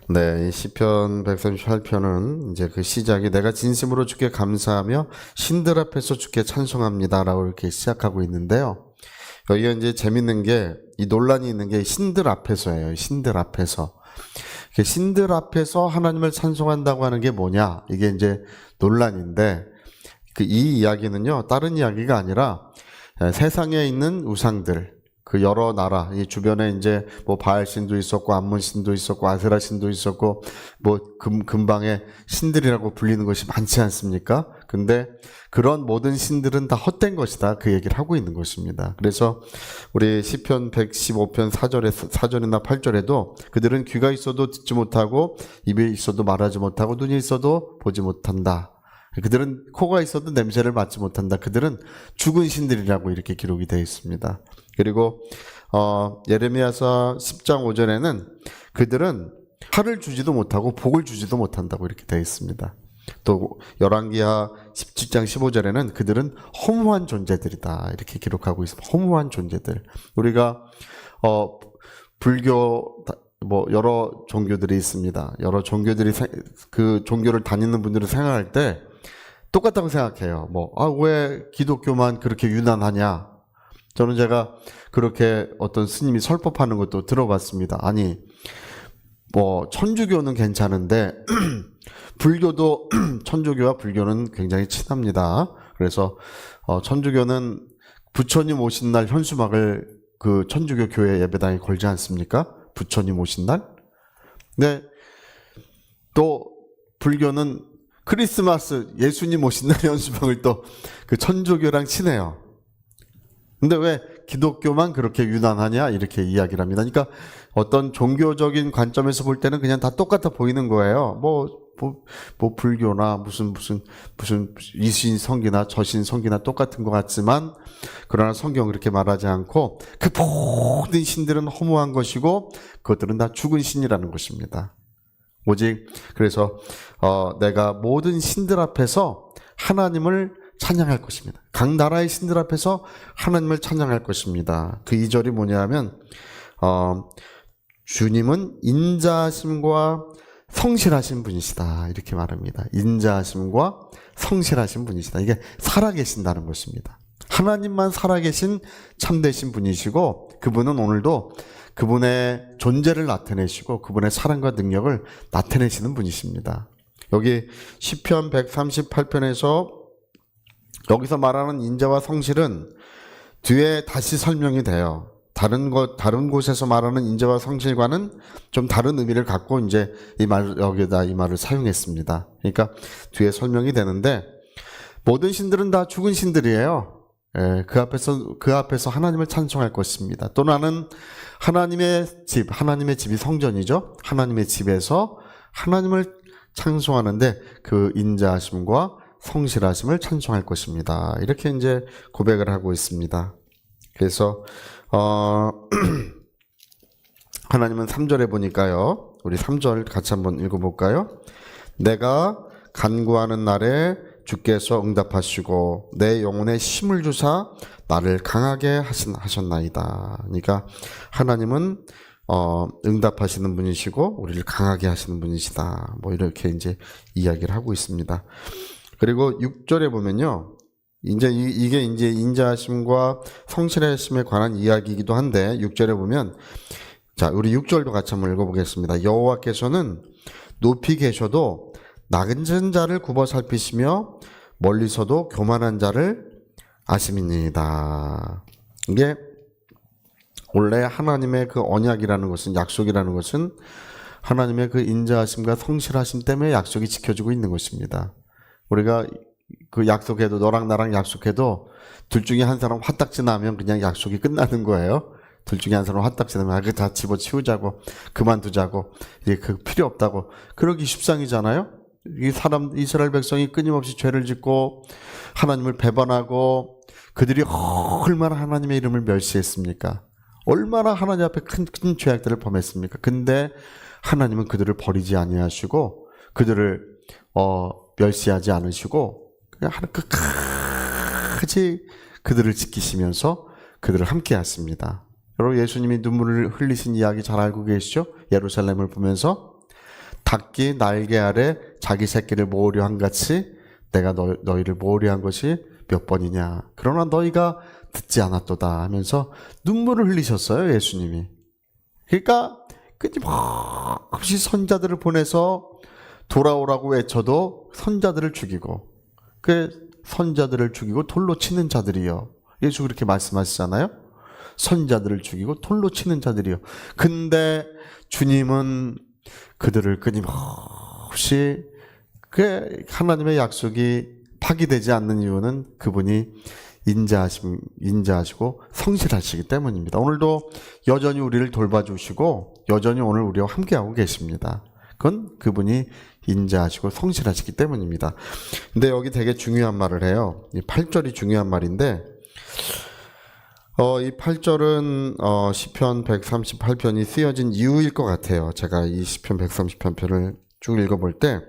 네, 이 시편 138편은 이제 그 시작이 내가 진심으로 주께 감사하며 신들 앞에서 주께 찬송합니다라고 이렇게 시작하고 있는데요. 여기가 이제 재밌는 게 이 논란이 있는 게 신들 앞에서예요. 신들 앞에서. 신들 앞에서 하나님을 찬송한다고 하는 게 뭐냐? 이게 이제 논란인데 이 이야기는요, 다른 이야기가 아니라 세상에 있는 우상들, 그 여러 나라, 이 주변에 이제 뭐 바알신도 있었고, 암몬신도 있었고, 아세라신도 있었고, 뭐 근방에 신들이라고 불리는 것이 많지 않습니까? 근데 그런 모든 신들은 다 헛된 것이다. 그 얘기를 하고 있는 것입니다. 그래서 우리 시편 115편 4절이나 8절에도 그들은 귀가 있어도 듣지 못하고, 입이 있어도 말하지 못하고, 눈이 있어도 보지 못한다. 그들은 코가 있어도 냄새를 맡지 못한다. 그들은 죽은 신들이라고 이렇게 기록이 되어 있습니다. 그리고 예레미야서 10장 5절에는 그들은 팔을 주지도 못하고 복을 주지도 못한다고 이렇게 되어 있습니다. 또 열왕기하 17장 15절에는 그들은 허무한 존재들이다 이렇게 기록하고 있습니다. 허무한 존재들. 우리가 불교 뭐 여러 종교들이 있습니다. 여러 종교들이 그 종교를 다니는 분들을 생각할 때 똑같다고 생각해요. 왜 기독교만 그렇게 유난하냐? 저는 제가 그렇게 어떤 스님이 설법하는 것도 들어봤습니다. 아니, 천주교는 괜찮은데, 불교도, 천주교와 불교는 굉장히 친합니다. 그래서, 천주교는 부처님 오신 날 현수막을 그 천주교 교회 예배당에 걸지 않습니까? 부처님 오신 날? 네. 또, 불교는 크리스마스 예수님 오신 날 현수막을 또 그 천주교랑 친해요. 근데 왜 기독교만 그렇게 유난하냐 이렇게 이야기를 합니다. 그러니까 어떤 종교적인 관점에서 볼 때는 그냥 다 똑같아 보이는 거예요. 불교나 무슨 이신 성기나 저신 성기나 똑같은 것 같지만 그러나 성경은 그렇게 말하지 않고 그 모든 신들은 허무한 것이고 그것들은 다 죽은 신이라는 것입니다. 오직 그래서 내가 모든 신들 앞에서 하나님을 찬양할 것입니다. 각 나라의 신들 앞에서 하나님을 찬양할 것입니다. 그 2절이 뭐냐면 주님은 인자하심과 성실하신 분이시다 이렇게 말합니다. 인자하심과 성실하신 분이시다. 이게 살아계신다는 것입니다. 하나님만 살아계신 참되신 분이시고 그분은 오늘도 그분의 존재를 나타내시고 그분의 사랑과 능력을 나타내시는 분이십니다. 여기 시편 138편에서 여기서 말하는 인자와 성실은 뒤에 다시 설명이 돼요. 다른 곳에서 말하는 인자와 성실과는 좀 다른 의미를 갖고 이제 여기다 이 말을 사용했습니다. 그러니까 뒤에 설명이 되는데 모든 신들은 다 죽은 신들이에요. 그 앞에서 하나님을 찬송할 것입니다. 또 나는 하나님의 집이 성전이죠. 하나님의 집에서 하나님을 찬송하는데 그 인자하심과 성실하심을 찬송할 것입니다. 이렇게 이제 고백을 하고 있습니다. 그래서 하나님은 3절에 보니까요. 우리 3절 같이 한번 읽어볼까요? 내가 간구하는 날에 주께서 응답하시고 내 영혼에 힘을 주사 나를 강하게 하셨나이다. 그러니까 하나님은 응답하시는 분이시고 우리를 강하게 하시는 분이시다. 이렇게 이제 이야기를 하고 있습니다. 그리고 6절에 보면요. 이게 이제 인자하심과 성실하심에 관한 이야기이기도 한데 6절에 보면 자, 우리 6절도 같이 한번 읽어보겠습니다. 여호와께서는 높이 계셔도 낮은 자를 굽어 살피시며 멀리서도 교만한 자를 아심이니이다. 이게 원래 하나님의 그 언약이라는 것은 약속이라는 것은 하나님의 그 인자하심과 성실하심 때문에 약속이 지켜지고 있는 것입니다. 우리가 그 약속해도 너랑 나랑 약속해도 둘 중에 한 사람 화딱지 나면 그냥 약속이 끝나는 거예요. 둘 중에 한 사람 화딱지 나면 그거 다 집어치우자고 그만두자고 이게 그 필요 없다고 그러기 십상이잖아요. 이스라엘 백성이 끊임없이 죄를 짓고 하나님을 배반하고 그들이 얼마나 하나님의 이름을 멸시했습니까? 얼마나 하나님 앞에 큰 죄악들을 범했습니까? 근데 하나님은 그들을 버리지 아니하시고 그들을 멸시하지 않으시고 그냥 끝까지 그들을 지키시면서 그들을 함께 하십니다. 여러분 예수님이 눈물을 흘리신 이야기 잘 알고 계시죠? 예루살렘을 보면서 닭이 날개 아래 자기 새끼를 모으려 한 같이 내가 너희를 모으려 한 것이 몇 번이냐. 그러나 너희가 듣지 않았도다 하면서 눈물을 흘리셨어요, 예수님이. 그러니까 끊임없이 선자들을 보내서 돌아오라고 외쳐도 선자들을 죽이고, 그 선자들을 죽이고 돌로 치는 자들이요. 예수 그렇게 말씀하시잖아요. 선자들을 죽이고 돌로 치는 자들이요. 근데 주님은 그들을 끊임없이, 그 하나님의 약속이 파기되지 않는 이유는 그분이 인자하시고 성실하시기 때문입니다. 오늘도 여전히 우리를 돌봐주시고 여전히 오늘 우리와 함께하고 계십니다. 그건 그분이 인자하시고 성실하시기 때문입니다. 근데 여기 되게 중요한 말을 해요. 이 8절이 중요한 말인데, 이 8절은 시편 138편이 쓰여진 이유일 것 같아요. 제가 이 시편 138편을 쭉 읽어볼 때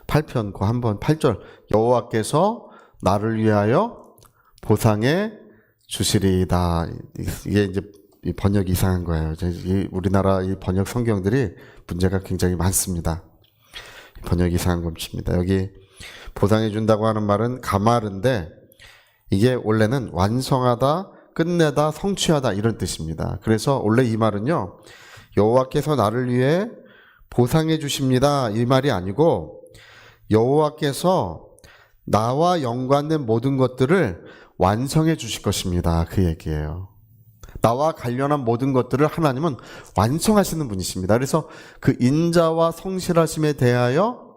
8편 그 한번 8절 여호와께서 나를 위하여 보상해 주시리이다. 이게 이제 이 번역이 이상한 거예요. 우리나라 이 번역 성경들이 문제가 굉장히 많습니다. 번역이 이상한 겁니다. 여기 보상해 준다고 하는 말은 가말인데 이게 원래는 완성하다, 끝내다, 성취하다 이런 뜻입니다. 그래서 원래 이 말은요, 여호와께서 나를 위해 보상해 주십니다 이 말이 아니고 여호와께서 나와 연관된 모든 것들을 완성해 주실 것입니다. 그 얘기예요. 나와 관련한 모든 것들을 하나님은 완성하시는 분이십니다. 그래서 그 인자와 성실하심에 대하여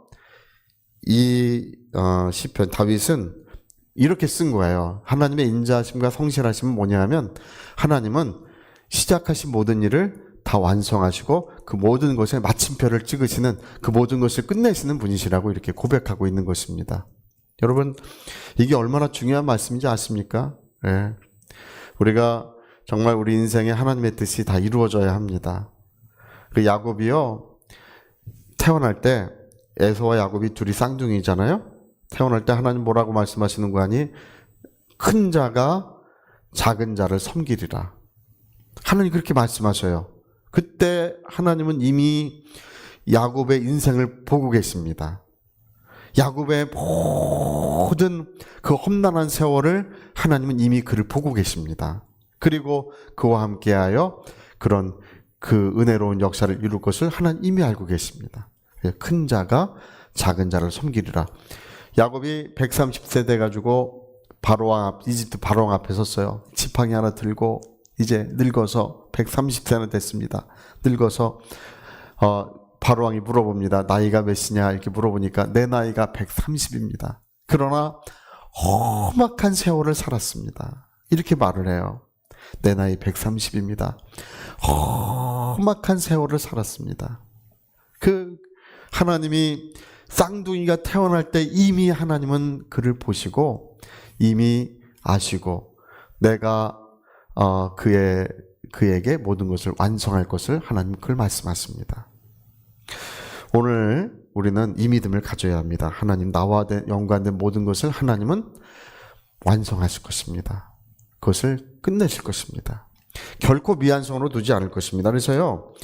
이 시편 다윗은 이렇게 쓴 거예요. 하나님의 인자하심과 성실하심은 뭐냐면 하나님은 시작하신 모든 일을 다 완성하시고 그 모든 것에 마침표를 찍으시는, 그 모든 것을 끝내시는 분이시라고 이렇게 고백하고 있는 것입니다. 여러분, 이게 얼마나 중요한 말씀인지 아십니까? 네. 우리가 정말 우리 인생에 하나님의 뜻이 다 이루어져야 합니다. 그 야곱이요, 태어날 때 에서와 야곱이 둘이 쌍둥이잖아요. 태어날 때 하나님 뭐라고 말씀하시는 거 아니? 큰 자가 작은 자를 섬기리라. 하나님 그렇게 말씀하셔요. 그때 하나님은 이미 야곱의 인생을 보고 계십니다. 야곱의 모든 그 험난한 세월을 하나님은 이미 그를 보고 계십니다. 그리고 그와 함께하여 그런 그 은혜로운 역사를 이룰 것을 하나님 이미 알고 계십니다. 큰 자가 작은 자를 섬기리라. 야곱이 130세 돼가지고 이집트 바로왕 앞에 섰어요. 지팡이 하나 들고 이제 늙어서 130세나 됐습니다. 늙어서 바로왕이 물어봅니다. 나이가 몇이냐 이렇게 물어보니까 내 나이가 130입니다. 그러나 험악한 세월을 살았습니다. 이렇게 말을 해요. 내 나이 130입니다. 험악한 세월을 살았습니다. 그 하나님이 쌍둥이가 태어날 때 이미 하나님은 그를 보시고 이미 아시고 내가 그에게 모든 것을 완성할 것을 하나님 그걸 말씀하십니다. 오늘 우리는 이 믿음을 가져야 합니다. 하나님 나와 연관된 모든 것을 하나님은 완성하실 것입니다. 그것을 끝내실 것입니다. 결코 미완성으로 두지 않을 것입니다. 그래서요,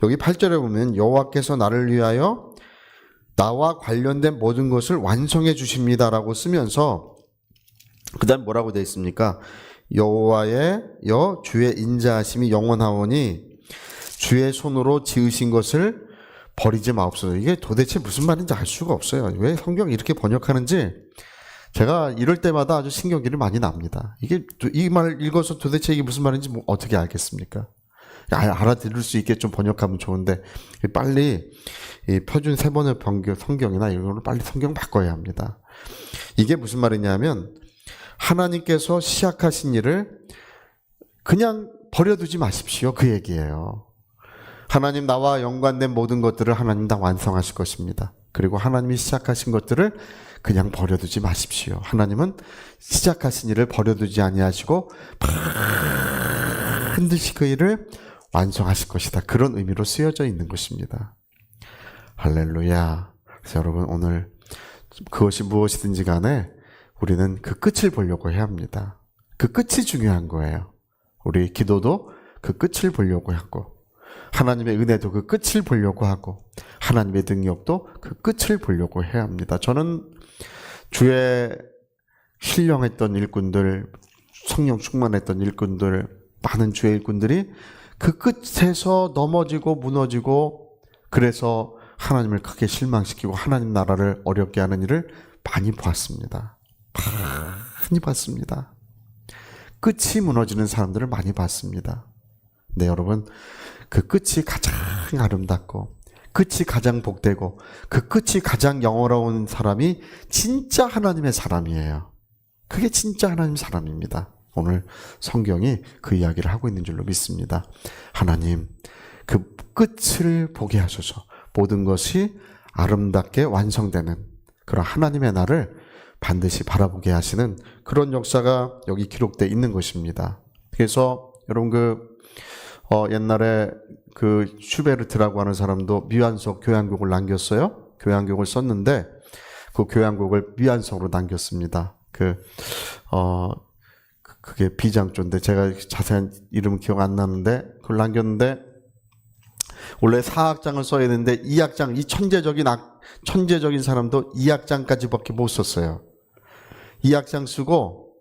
여기 8절에 보면 여호와께서 나를 위하여 나와 관련된 모든 것을 완성해 주십니다라고 쓰면서 그 다음 뭐라고 되어 있습니까? 여호와의 주의 인자하심이 영원하오니 주의 손으로 지으신 것을 버리지 마옵소서. 이게 도대체 무슨 말인지 알 수가 없어요. 왜 성경 이렇게 번역하는지 제가 이럴 때마다 아주 신경질이 많이 납니다. 이 말 읽어서 도대체 이게 무슨 말인지 어떻게 알겠습니까? 알아들을 수 있게 좀 번역하면 좋은데 빨리 이 표준 세번역 성경이나 이런 거를 빨리 성경 바꿔야 합니다. 이게 무슨 말이냐면 하나님께서 시작하신 일을 그냥 버려두지 마십시오. 그 얘기예요. 하나님 나와 연관된 모든 것들을 하나님 다 완성하실 것입니다. 그리고 하나님이 시작하신 것들을 그냥 버려두지 마십시오. 하나님은 시작하신 일을 버려두지 아니하시고 반드시 그 일을 완성하실 것이다. 그런 의미로 쓰여져 있는 것입니다. 할렐루야. 그래서 여러분 오늘 그것이 무엇이든지 간에 우리는 그 끝을 보려고 해야 합니다. 그 끝이 중요한 거예요. 우리 기도도 그 끝을 보려고 하고, 하나님의 은혜도 그 끝을 보려고 하고, 하나님의 능력도 그 끝을 보려고 해야 합니다. 저는 주에 신령했던 일꾼들, 성령 충만했던 일꾼들, 많은 주의 일꾼들이 그 끝에서 넘어지고 무너지고, 그래서 하나님을 크게 실망시키고 하나님 나라를 어렵게 하는 일을 많이 봤습니다. 많이 봤습니다. 끝이 무너지는 사람들을 많이 봤습니다. 네, 여러분, 그 끝이 가장 아름답고, 끝이 가장 복되고, 그 끝이 가장 영원로운 사람이 진짜 하나님의 사람이에요. 그게 진짜 하나님 사람입니다. 오늘 성경이 그 이야기를 하고 있는 줄로 믿습니다. 하나님, 그 끝을 보게 하소서. 모든 것이 아름답게 완성되는 그런 하나님의 날을 반드시 바라보게 하시는 그런 역사가 여기 기록되어 있는 것입니다. 그래서 여러분 옛날에 그 슈베르트라고 하는 사람도 미완속 교향곡을 남겼어요. 교향곡을 썼는데 그 교향곡을 미완속으로 남겼습니다. 그게 비장조인데 제가 자세한 이름은 기억 안 나는데 그걸 남겼는데 원래 4악장을 써야 되는데 2악장, 이 천재적인 사람도 2악장까지밖에 못 썼어요. 2악장 쓰고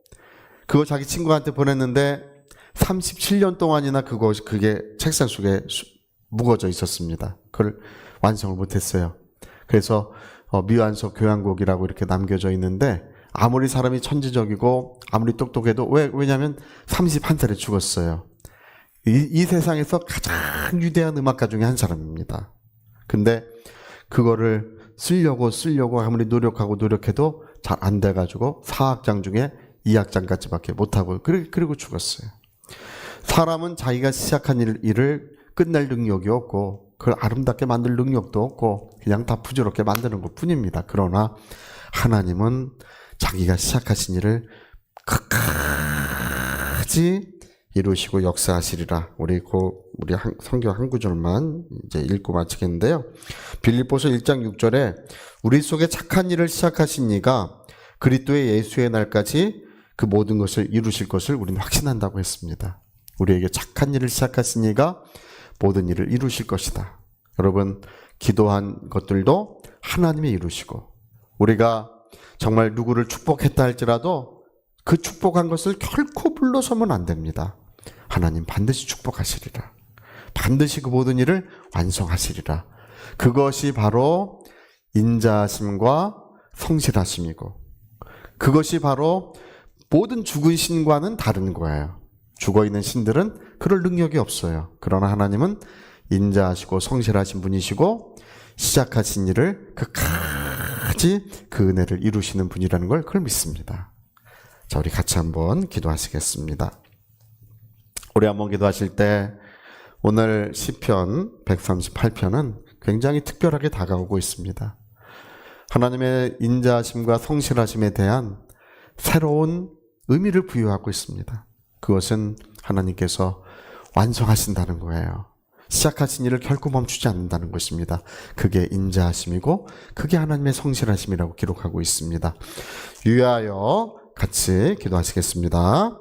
그거 자기 친구한테 보냈는데 37년 동안이나 그게 책상 속에 묵어져 있었습니다. 그걸 완성을 못했어요. 그래서 미완속 교향곡이라고 이렇게 남겨져 있는데 아무리 사람이 천재적이고 아무리 똑똑해도 왜냐하면 31살에 죽었어요. 이 세상에서 가장 위대한 음악가 중에 한 사람입니다. 근데 그거를 쓰려고 아무리 노력해도 잘 안 돼가지고 4악장 중에 2악장까지밖에 못하고 그리고 죽었어요. 사람은 자기가 시작한 일을 끝낼 능력이 없고 그걸 아름답게 만들 능력도 없고 그냥 다 부드럽게 만드는 것 뿐입니다. 그러나 하나님은 자기가 시작하신 일을 끝까지 이루시고 역사하시리라. 우리 성경 한 구절만 이제 읽고 마치겠는데요. 빌립보서 1장 6절에 우리 속에 착한 일을 시작하신 이가 그리스도의 예수의 날까지 그 모든 것을 이루실 것을 우리는 확신한다고 했습니다. 우리에게 착한 일을 시작하신 이가 모든 일을 이루실 것이다. 여러분, 기도한 것들도 하나님이 이루시고 우리가 정말 누구를 축복했다 할지라도 그 축복한 것을 결코 불러서면 안 됩니다. 하나님 반드시 축복하시리라. 반드시 그 모든 일을 완성하시리라. 그것이 바로 인자하심과 성실하심이고 그것이 바로 모든 죽은 신과는 다른 거예요. 죽어있는 신들은 그럴 능력이 없어요. 그러나 하나님은 인자하시고 성실하신 분이시고 시작하신 일을 끝까지 그 은혜를 이루시는 분이라는 걸 그걸 믿습니다. 자, 우리 같이 한번 기도하시겠습니다. 우리 한번 기도하실 때 오늘 시편 138편은 굉장히 특별하게 다가오고 있습니다. 하나님의 인자하심과 성실하심에 대한 새로운 의미를 부여하고 있습니다. 그것은 하나님께서 완성하신다는 거예요. 시작하신 일을 결코 멈추지 않는다는 것입니다. 그게 인자하심이고 그게 하나님의 성실하심이라고 기록하고 있습니다. 유의하여 같이 기도하시겠습니다.